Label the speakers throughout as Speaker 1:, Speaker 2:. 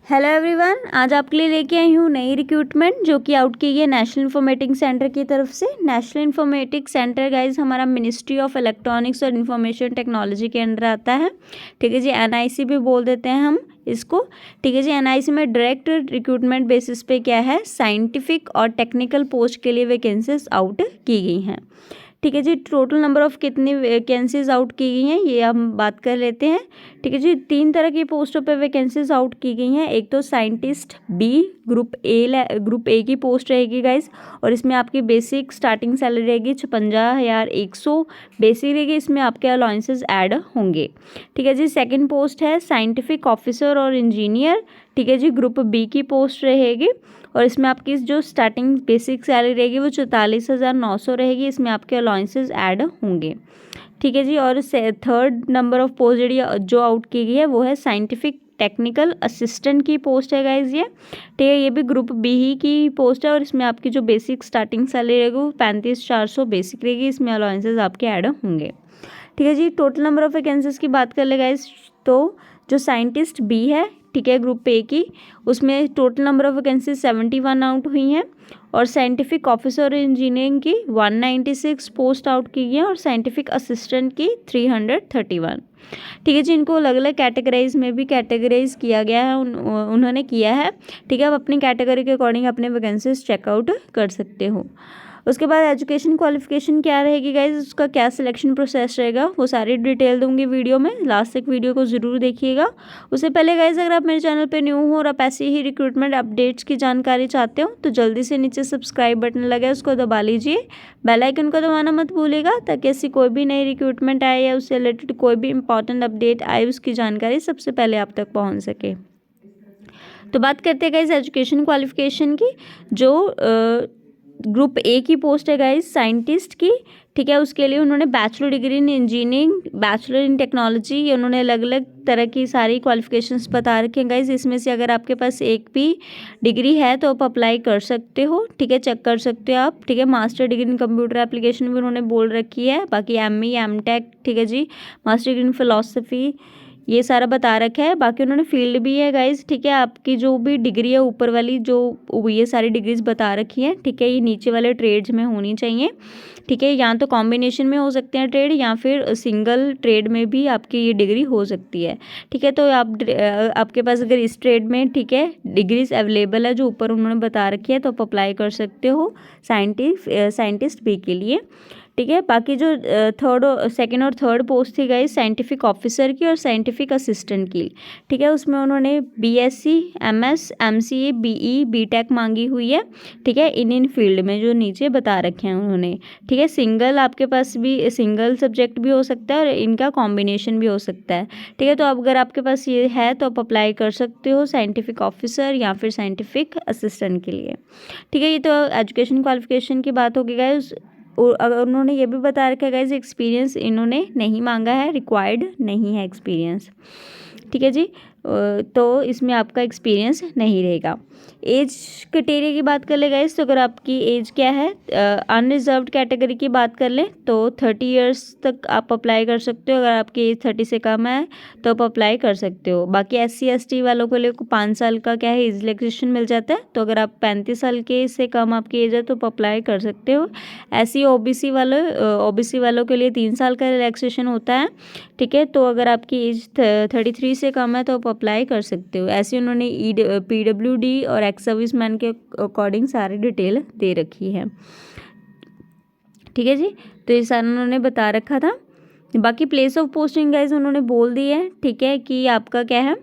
Speaker 1: Hello everyone, आज आपके लिए लेके आई हूँ नई रिक्रूटमेंट जो कि आउट की गई है नेशनल इन्फॉर्मेटिक्स सेंटर की तरफ से। नेशनल इन्फॉर्मेटिक्स सेंटर गाइज हमारा मिनिस्ट्री ऑफ इलेक्ट्रॉनिक्स और इन्फॉर्मेशन टेक्नोलॉजी के अंडर आता है। ठीक है जी, एनआईसी भी बोल देते हैं हम इसको। ठीक है जी, एनआईसी में डायरेक्ट रिक्रूटमेंट बेसिस पे क्या है, साइंटिफिक और टेक्निकल पोस्ट के लिए वैकेंसीज आउट की गई हैं। ठीक है जी, टोटल नंबर ऑफ कितनी वैकेंसीज आउट की गई हैं ये हम बात कर लेते हैं। ठीक है जी, 3 तरह की पोस्टों पे वैकेंसीज आउट की गई हैं। एक तो साइंटिस्ट बी ग्रुप ए की पोस्ट रहेगी गाइज, और इसमें आपकी बेसिक स्टार्टिंग सैलरी रहेगी 56,100 बेसिक रहेगी। इसमें आपके अलाउंसेस ऐड होंगे। ठीक है जी, सेकंड पोस्ट है साइंटिफिक ऑफिसर और इंजीनियर। ठीक है जी, ग्रुप बी की पोस्ट रहेगी और इसमें आपकी जो स्टार्टिंग बेसिक सैलरी रहेगी वो 44,900 रहेगी। इसमें आपके अलाउंसेस ऐड होंगे। ठीक है जी, और थर्ड नंबर ऑफ पोस्ट जो आउट की गई है वो है साइंटिफिक टेक्निकल असिस्टेंट की पोस्ट है गाइज ये। ठीक है, ये भी ग्रुप बी ही की पोस्ट है और इसमें आपकी जो बेसिक स्टार्टिंग सैलरी रहेगी वो 35,400 बेसिक रहेगी। इसमें अलाउंसेस आपके ऐड होंगे। ठीक है जी, टोटल नंबर ऑफ वैकेंसीज की बात कर ले गाइज, तो जो साइंटिस्ट बी है, ठीक है, ग्रुप ए की, उसमें total number of vacancies 71 out हुई हैं और साइंटिफिक ऑफिसर इंजीनियरिंग की 196 पोस्ट आउट की गई हैं और साइंटिफिक असिस्टेंट की 331। ठीक है जी, इनको अलग अलग कैटेगराइज में भी कैटेगराइज किया गया है, उन्होंने किया है। ठीक है, आप अपनी कैटेगरी के अकॉर्डिंग अपने वैकेंसीज चेकआउट कर सकते हो। उसके बाद एजुकेशन क्वालिफिकेशन क्या रहेगी गाइज, उसका क्या सिलेक्शन प्रोसेस रहेगा वो सारी डिटेल दूंगी वीडियो में। लास्ट तक वीडियो को ज़रूर देखिएगा। उससे पहले गाइज, अगर आप मेरे चैनल पे न्यू हो और आप ऐसे ही रिक्रूटमेंट अपडेट्स की जानकारी चाहते हो तो जल्दी से नीचे सब्सक्राइब बटन लगा है उसको दबा लीजिए। बेल आइकन को दबाना मत भूलिएगा ताकि ऐसी कोई भी नई रिक्रूटमेंट आए या उससे रिलेटेड कोई भी इंपॉर्टेंट अपडेट आए उसकी जानकारी सबसे पहले आप तक पहुँच सके। तो बात करते हैं गाइज एजुकेशन क्वालिफिकेशन की। जो ग्रुप ए की पोस्ट है गाइज साइंटिस्ट की, ठीक है, उसके लिए उन्होंने bachelor degree in engineering, bachelor in technology, ये उन्होंने अलग अलग तरह की सारी क्वालिफिकेशंस बता रखे हैं गाइज। इसमें से अगर आपके पास एक भी डिग्री है तो आप अप्लाई कर सकते हो। ठीक है, चेक कर सकते हो आप। ठीक है, master degree in computer application भी उन्होंने बोल रखी है। बाकी एमई एमटेक, ठीक है जी, मास्टर डिग्री इन फिलोसफी, ये सारा बता रखा है। बाकी उन्होंने फील्ड भी है गाइज। ठीक है, आपकी जो भी डिग्री है ऊपर वाली जो ये सारी डिग्रीज बता रखी हैं। ठीक है, ये नीचे वाले ट्रेड्स में होनी चाहिए। ठीक है, या तो कॉम्बिनेशन में हो सकते हैं ट्रेड या फिर सिंगल ट्रेड में भी आपकी ये डिग्री हो सकती है। ठीक है, तो आपके पास अगर इस ट्रेड में, ठीक है, डिग्रीज अवेलेबल है जो ऊपर उन्होंने बता रखी है तो आप अप्लाई कर सकते हो साइंटिस्ट बी के लिए। ठीक है, बाकी जो सेकंड और थर्ड पोस्ट थी गाइस साइंटिफिक ऑफिसर की और साइंटिफिक असिस्टेंट की। ठीक है, उसमें उन्होंने BSc, MS, MCA, BE, BTech मांगी हुई है। ठीक है, इन फील्ड में जो नीचे बता रखे हैं उन्होंने। ठीक है, सिंगल आपके पास भी सिंगल सब्जेक्ट भी हो सकता है और इनका कॉम्बिनेशन भी हो सकता है। ठीक है, तो अगर आपके पास ये है तो आप अप्लाई कर सकते हो साइंटिफिक ऑफिसर या फिर साइंटिफिक असिस्टेंट के लिए। ठीक है, ये तो एजुकेशन क्वालिफिकेशन की बात होगी गाइस। अगर उन्होंने ये भी बता रखा है गाइस एक्सपीरियंस इन्होंने नहीं मांगा है, रिक्वायर्ड नहीं है एक्सपीरियंस। ठीक है जी, तो इसमें आपका एक्सपीरियंस नहीं रहेगा। एज क्राइटेरिया की बात कर ले गाइस, तो अगर आपकी एज क्या है, अनरिजर्व्ड कैटेगरी की बात कर लें तो 30 इयर्स तक आप अप्लाई कर सकते हो। अगर आपकी एज 30 से कम है तो आप अप्लाई कर सकते हो। बाकी SC ST वालों को लिए 5 साल का क्या है एज रिलैक्सेशन मिल जाता है। तो अगर आप 35 साल के से कम आपकी एज है तो आप अप्लाई कर सकते हो। ऐसी OBC वालों के लिए 3 साल का रिलैक्सेशन होता है। ठीक है, तो अगर आपकी एज 33 से कम है तो आप अप्लाई कर सकते हो। ऐसे उन्होंने PWD और एक्स सर्विसमैन के अकॉर्डिंग सारी डिटेल दे रखी है। ठीक है जी, तो ये सारा उन्होंने बता रखा था। बाकी प्लेस ऑफ पोस्टिंग गाइज उन्होंने बोल दी है। ठीक है, कि आपका क्या है,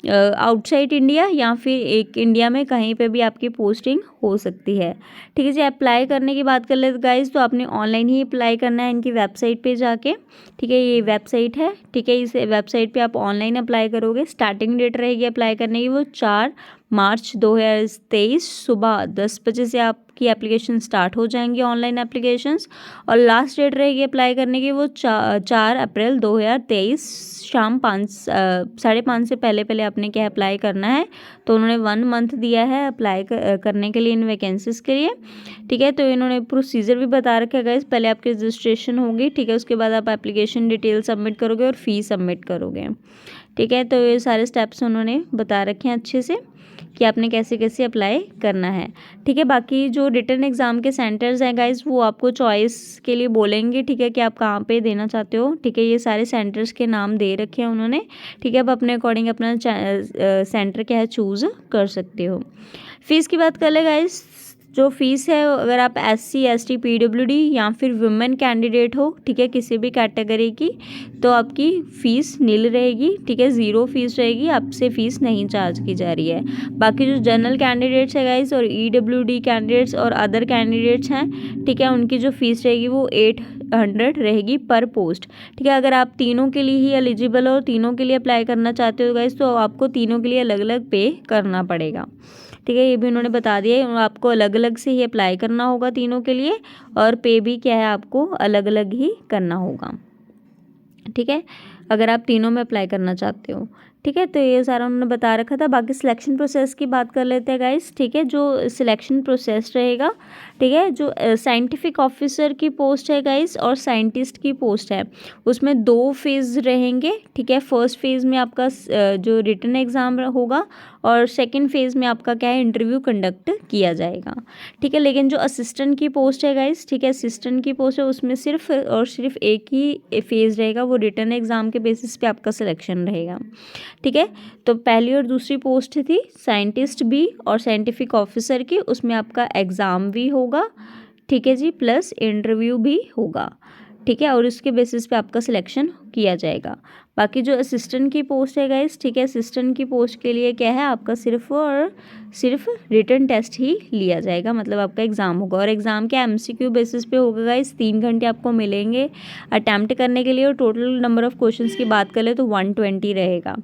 Speaker 1: आउटसाइड इंडिया या फिर एक इंडिया में कहीं पे भी आपकी पोस्टिंग हो सकती है। ठीक है जी, अप्लाई करने की बात कर ले गाइज तो आपने ऑनलाइन ही अप्लाई करना है इनकी वेबसाइट पे जाके। ठीक है, ये वेबसाइट है। ठीक है, इस वेबसाइट पे आप ऑनलाइन अप्लाई करोगे। स्टार्टिंग डेट रहेगी अप्लाई करने की वो 4 मार्च 2023 सुबह 10 बजे से आपकी एप्लीकेशन स्टार्ट हो जाएंगी ऑनलाइन एप्लीकेशंस, और लास्ट डेट रहेगी अप्लाई करने की वो 4 अप्रैल 2023 शाम 5:30 से पहले आपने क्या अप्लाई करना है। तो उन्होंने 1 मंथ दिया है अप्लाई करने के लिए इन वैकेंसीज के लिए। ठीक है, तो इन्होंने प्रोसीजर भी बता रखा है गाइस। पहले आपकी रजिस्ट्रेशन होगी। ठीक है, उसके बाद आप एप्लीकेशन डिटेल सबमिट करोगे और फी सबमिट करोगे। ठीक है। तो ये सारे स्टेप्स उन्होंने बता रखे हैं अच्छे से कि आपने कैसे कैसे अप्लाई करना है। ठीक है, बाकी जो रिटन एग्ज़ाम के सेंटर्स हैं गाइज वो आपको चॉइस के लिए बोलेंगे। ठीक है, कि आप कहाँ पे देना चाहते हो। ठीक है, ये सारे सेंटर्स के नाम दे रखे हैं उन्होंने। ठीक है, आप अपने अकॉर्डिंग अपना सेंटर क्या है चूज़ कर सकते हो। फ़ीस की बात कर ले गाइज, जो फ़ीस है अगर आप SC ST PWD या फिर वुमेन कैंडिडेट हो, ठीक है, किसी भी कैटेगरी की, तो आपकी फ़ीस नील रहेगी। ठीक है, ज़ीरो फीस रहेगी, आपसे फ़ीस नहीं चार्ज की जा रही है। बाकी जो जनरल कैंडिडेट्स है गाइस और EWD कैंडिडेट्स और अदर कैंडिडेट्स हैं, ठीक है, उनकी जो फ़ीस रहेगी वो 800 रहेगी पर पोस्ट। ठीक है, अगर आप तीनों के लिए ही एलिजिबल हो, तीनों के लिए अप्लाई करना चाहते हो गाइस, तो आपको तीनों के लिए अलग अलग पे करना पड़ेगा। ठीक है, ये भी उन्होंने बता दिया है, आपको अलग अलग से ही अप्लाई करना होगा तीनों के लिए, और पे भी क्या है आपको अलग अलग ही करना होगा। ठीक है, अगर आप तीनों में अप्लाई करना चाहते हो। ठीक है, तो ये सारा उन्होंने बता रखा था। बाकी सिलेक्शन प्रोसेस की बात कर लेते हैं गाइस। ठीक है, जो सिलेक्शन प्रोसेस रहेगा, ठीक है, जो साइंटिफिक ऑफिसर की पोस्ट है गाइस और साइंटिस्ट की पोस्ट है, उसमें 2 फेज़ रहेंगे। ठीक है, फर्स्ट फेज़ में आपका जो रिटन एग्ज़ाम होगा और सेकंड फेज़ में आपका क्या है इंटरव्यू कंडक्ट किया जाएगा। ठीक है, लेकिन जो असिस्टेंट की पोस्ट है गाइस, ठीक है, असिस्टेंट की पोस्ट है, उसमें सिर्फ और सिर्फ एक ही फेज़ रहेगा, वो रिटन एग्ज़ाम के बेसिस पे आपका सिलेक्शन रहेगा। ठीक है, तो पहली और दूसरी पोस्ट थी साइंटिस्ट भी और साइंटिफिक ऑफिसर की, उसमें आपका एग्ज़ाम भी होगा। ठीक है जी, प्लस इंटरव्यू भी होगा। ठीक है, और उसके बेसिस पे आपका सिलेक्शन किया जाएगा। बाकी जो असिस्टेंट की पोस्ट है गाइस, ठीक है, असिस्टेंट की पोस्ट के लिए क्या है आपका सिर्फ और सिर्फ रिटन टेस्ट ही लिया जाएगा, मतलब आपका एग्ज़ाम होगा, और एग्ज़ाम के MCQ बेसिस पे होगा गाइस। 3 घंटे आपको मिलेंगे अटैम्प्ट करने के लिए, और टोटल नंबर ऑफ़ क्वेश्चंस की बात कर ले तो 120 रहेगा।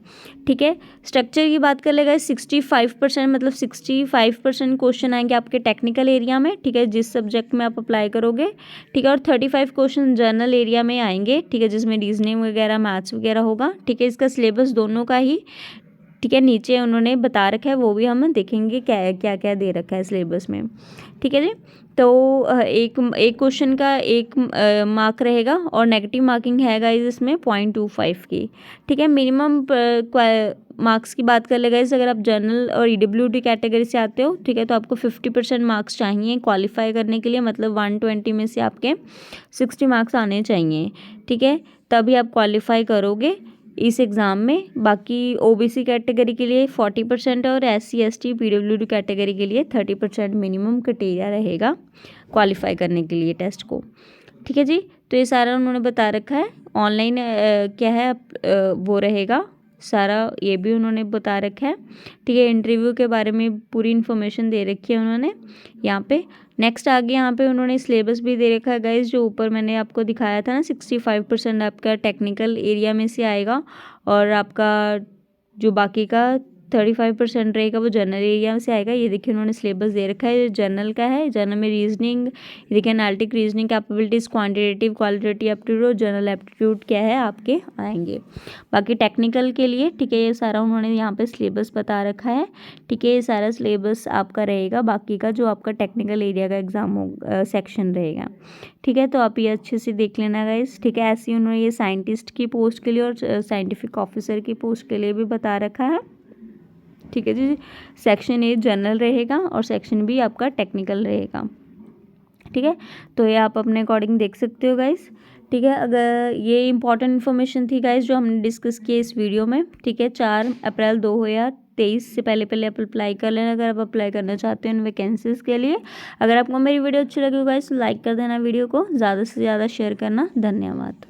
Speaker 1: ठीक है, स्ट्रक्चर की बात कर ले गाइस, 65% मतलब 65% क्वेश्चन आएंगे आपके टेक्निकल एरिया में। ठीक है, जिस सब्जेक्ट में आप अप्लाई करोगे। ठीक है, और 35 क्वेश्चन जनरल एरिया में आएंगे। ठीक है, जिसमें रीजनिंग वगैरह मैथ्स वगैरह होगा। ठीक है, इसका सिलेबस दोनों का ही, ठीक है, नीचे उन्होंने बता रखा है, वो भी हम देखेंगे क्या क्या क्या दे रखा है सिलेबस में। ठीक है जी, तो एक क्वेश्चन का 1 मार्क रहेगा और नेगेटिव मार्किंग है गाइस इसमें 0.25 की। ठीक है, मिनिमम मार्क्स की बात कर ले गाइस, अगर आप जनरल और EWD कैटेगरी से आते हो, ठीक है, तो आपको 50% मार्क्स चाहिए क्वालिफाई करने के लिए, मतलब 120 में से आपके 60 मार्क्स आने चाहिए। ठीक है, तभी आप क्वालिफाई करोगे इस एग्ज़ाम में। बाकी OBC कैटेगरी के लिए 40% और SC ST PWD कैटेगरी के लिए 30% मिनिमम क्राइटेरिया रहेगा क्वालिफाई करने के लिए टेस्ट को। ठीक है जी, तो ये सारा उन्होंने बता रखा है। ऑनलाइन क्या है वो रहेगा सारा, ये भी उन्होंने बता रखा है। ठीक है, इंटरव्यू के बारे में पूरी इन्फॉर्मेशन दे रखी है उन्होंने यहाँ पे। नेक्स्ट आगे यहाँ पे उन्होंने सिलेबस भी दे रखा है गाइस, जो ऊपर मैंने आपको दिखाया था ना, 65% आपका टेक्निकल एरिया में से आएगा, और आपका जो बाकी का 35% रहेगा वो जनरल एरिया से आएगा। ये देखिए उन्होंने सिलेबस दे रखा है, जनरल का है। जनरल में रीजनिंग, देखिए analytic reasoning capabilities, quantitative qualitative aptitude और जनरल एप्टीट्यूड क्या है आपके आएंगे। बाकी टेक्निकल के लिए, ठीक है, ये सारा उन्होंने यहाँ पे सिलेबस बता रखा है। ठीक है, ये सारा सिलेबस आपका रहेगा, बाकी का जो आपका टेक्निकल एरिया का एग्जाम सेक्शन रहेगा। ठीक है, तो आप ये अच्छे से देख लेना गाइस। ठीक है, ऐसे ही उन्होंने ये साइंटिस्ट की पोस्ट के लिए और साइंटिफिक ऑफिसर की पोस्ट के लिए भी बता रखा है। ठीक है जी, सेक्शन A जनरल रहेगा और सेक्शन B आपका टेक्निकल रहेगा। ठीक है, तो ये आप अपने अकॉर्डिंग देख सकते हो गाइस। ठीक है, अगर ये इंपॉर्टेंट इन्फॉर्मेशन थी गाइस जो हमने डिस्कस की इस वीडियो में। ठीक है, 4 अप्रैल 2023 से पहले आप अप्लाई कर लेना, अगर आप अप्लाई करना चाहते हो इन वैकेंसीज़ के लिए। अगर आपको मेरी वीडियो अच्छी लगी हो गाइस तो लाइक कर देना वीडियो को, ज़्यादा से ज़्यादा शेयर करना। धन्यवाद।